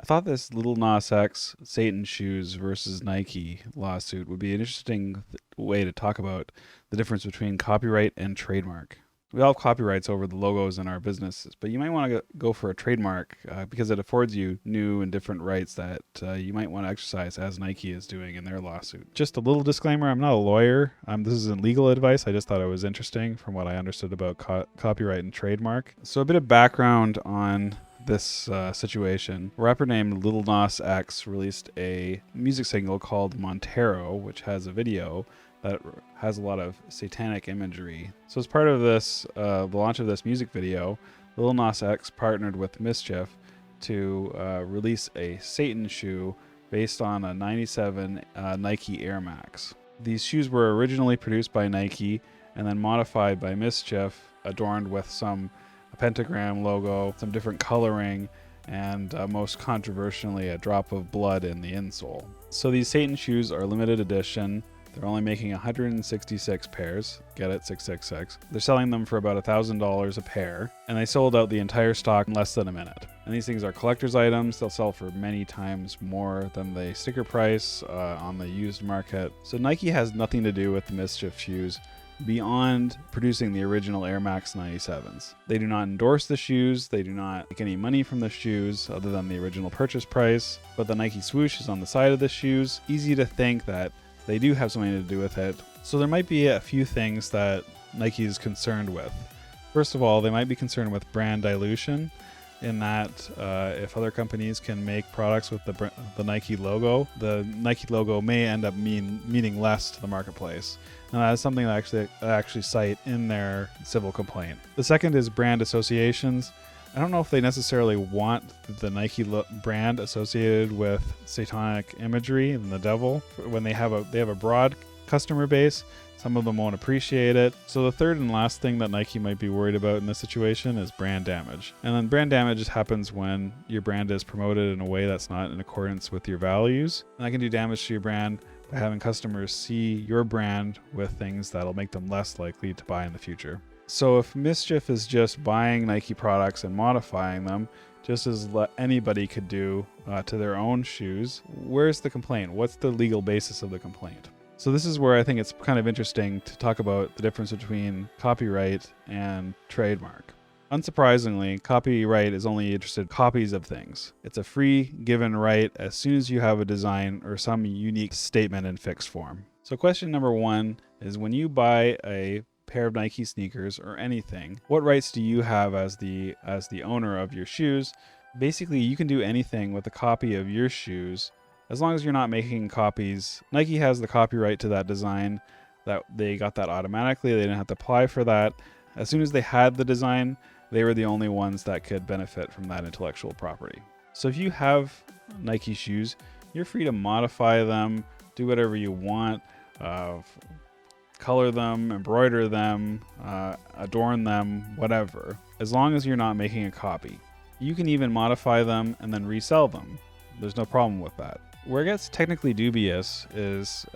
I thought this Lil Nas X Satan Shoes versus Nike lawsuit would be an interesting way to talk about the difference between copyright and trademark. We all have copyrights over the logos in our businesses, but you might want to go for a trademark because it affords you new and different rights that you might want to exercise, as Nike is doing in their lawsuit. Just a little disclaimer, I'm not a lawyer. This isn't legal advice. I just thought it was interesting from what I understood about copyright and trademark. So a bit of background on this situation. A rapper named Lil Nas X released a music single called Montero, which has a video that has a lot of satanic imagery. So as part of this, the launch of this music video, Lil Nas X partnered with Mischief to release a Satan shoe based on a 97 Nike Air Max. These shoes were originally produced by Nike and then modified by Mischief, adorned with a pentagram logo, some different coloring, and most controversially, a drop of blood in the insole. So these Satan shoes are limited edition. They're only making 166 pairs. Get it? 666. They're selling them for about $1,000 a pair, and they sold out the entire stock in less than a minute. And these things are collector's items. They'll sell for many times more than the sticker price on the used market. So Nike has nothing to do with the Mischief shoes beyond producing the original Air Max 97s. They do not endorse the shoes. They do not make any money from the shoes other than the original purchase price. But the Nike swoosh is on the side of the shoes. Easy to think that they do have something to do with it. So there might be a few things that Nike is concerned with. First of all, they might be concerned with brand dilution, in that if other companies can make products with the Nike logo may end up meaning less to the marketplace. And that is something that they actually cite in their civil complaint. The second is brand associations. I don't know if they necessarily want the Nike brand associated with satanic imagery and the devil. When they have a broad customer base, some of them won't appreciate it. So the third and last thing that Nike might be worried about in this situation is brand damage. And then brand damage happens when your brand is promoted in a way that's not in accordance with your values. And that can do damage to your brand by having customers see your brand with things that'll make them less likely to buy in the future. So if Mischief is just buying Nike products and modifying them, just as anybody could do to their own shoes, where's the complaint? What's the legal basis of the complaint? So this is where I think it's kind of interesting to talk about the difference between copyright and trademark. Unsurprisingly, copyright is only interested in copies of things. It's a free given right as soon as you have a design or some unique statement in fixed form. So question number one is, when you buy a pair of Nike sneakers or anything, what rights do you have as the owner of your shoes? Basically, you can do anything with a copy of your shoes as long as you're not making copies. Nike has the copyright to that design. That they got that automatically. They didn't have to apply for that. As soon as they had the design, they were the only ones that could benefit from that intellectual property. So if you have Nike shoes, you're free to modify them, do whatever you want, color them, embroider them, adorn them, whatever, as long as you're not making a copy. You can even modify them and then resell them. There's no problem with that. Where it gets technically dubious is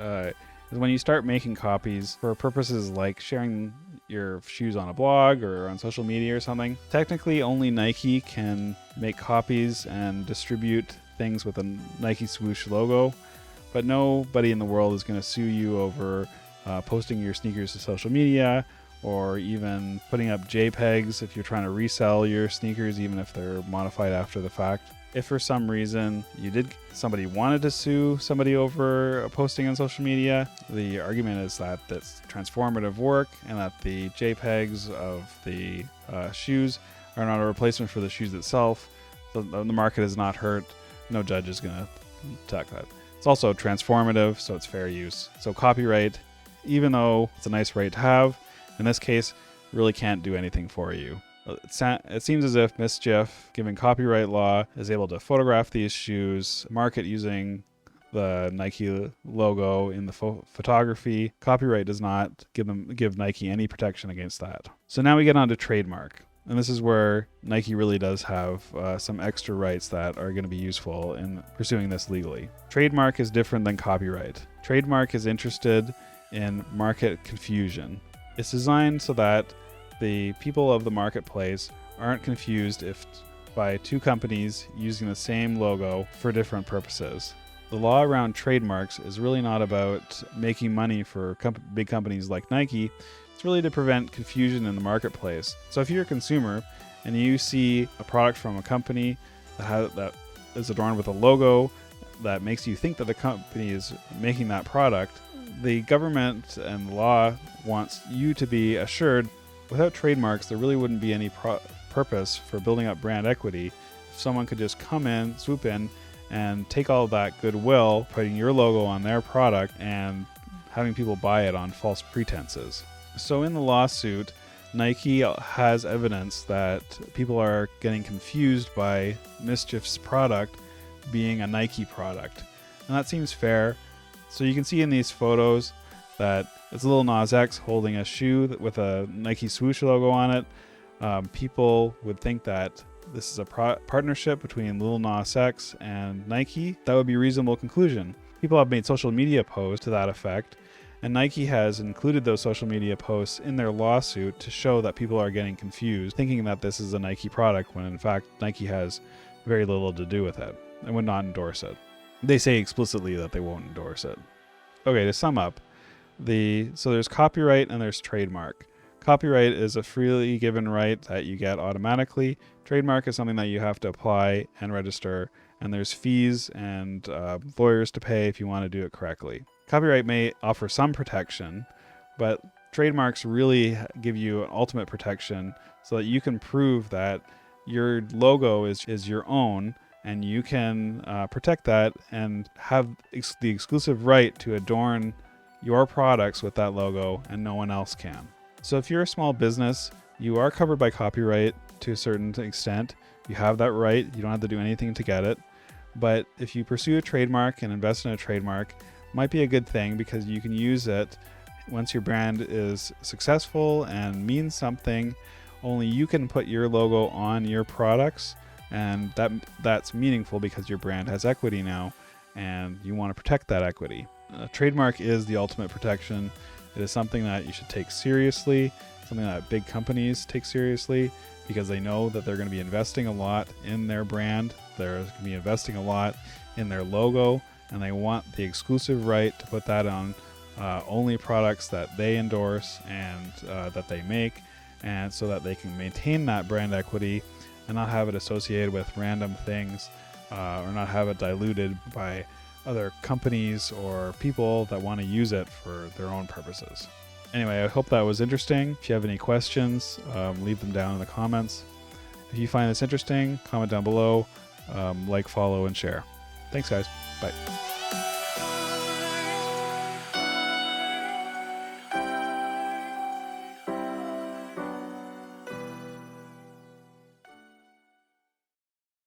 when you start making copies for purposes like sharing your shoes on a blog or on social media or something. Technically, only Nike can make copies and distribute things with a Nike swoosh logo, but nobody in the world is going to sue you over posting your sneakers to social media, or even putting up JPEGs if you're trying to resell your sneakers, even if they're modified after the fact. If for some reason somebody wanted to sue somebody over a posting on social media, the argument is that that's transformative work and that the JPEGs of the shoes are not a replacement for the shoes itself. So the market is not hurt. No judge is going to attack that. It's also transformative, so it's fair use. So copyright, even though it's a nice right to have, in this case, really can't do anything for you. It seems as if Mischief, given copyright law, is able to photograph these shoes, market using the Nike logo in the photography. Copyright does not give Nike any protection against that. So now we get on to trademark. And this is where Nike really does have some extra rights that are going to be useful in pursuing this legally. Trademark is different than copyright. Trademark is interested in market confusion. It's designed so that the people of the marketplace aren't confused if by two companies using the same logo for different purposes. The law around trademarks is really not about making money for big companies like Nike. It's really to prevent confusion in the marketplace. So if you're a consumer and you see a product from a company that is adorned with a logo that makes you think that the company is making that product, the government and the law wants you to be assured without trademarks there really wouldn't be any purpose for building up brand equity if someone could just come in, swoop in, and take all of that goodwill, putting your logo on their product and having people buy it on false pretenses. So in the lawsuit, Nike has evidence that people are getting confused by Mischief's product being a Nike product. And that seems fair. So you can see in these photos that it's Lil Nas X holding a shoe with a Nike swoosh logo on it. People would think that this is a partnership between Lil Nas X and Nike. That would be a reasonable conclusion. People have made social media posts to that effect, and Nike has included those social media posts in their lawsuit to show that people are getting confused, thinking that this is a Nike product when in fact Nike has very little to do with it and would not endorse it. They say explicitly that they won't endorse it. Okay, to sum up, so there's copyright and there's trademark. Copyright is a freely given right that you get automatically. Trademark is something that you have to apply and register, and there's fees and lawyers to pay if you want to do it correctly. Copyright may offer some protection, but trademarks really give you an ultimate protection so that you can prove that your logo is your own, and you can protect that and have the exclusive right to adorn your products with that logo, and no one else can. So if you're a small business, you are covered by copyright to a certain extent. You have that right. You don't have to do anything to get it. But if you pursue a trademark and invest in a trademark, it might be a good thing because you can use it once your brand is successful and means something. Only you can put your logo on your products, and that's meaningful because your brand has equity now, and you want to protect that equity. A trademark is the ultimate protection. It is something that you should take seriously, something that big companies take seriously because they know that they're going to be investing a lot in their brand. They're going to be investing a lot in their logo, and they want the exclusive right to put that on only products that they endorse and that they make, and so that they can maintain that brand equity and not have it associated with random things or not have it diluted by other companies or people that want to use it for their own purposes. Anyway, I hope that was interesting. If you have any questions, leave them down in the comments. If you find this interesting, comment down below, like, follow, and share. Thanks, guys. Bye.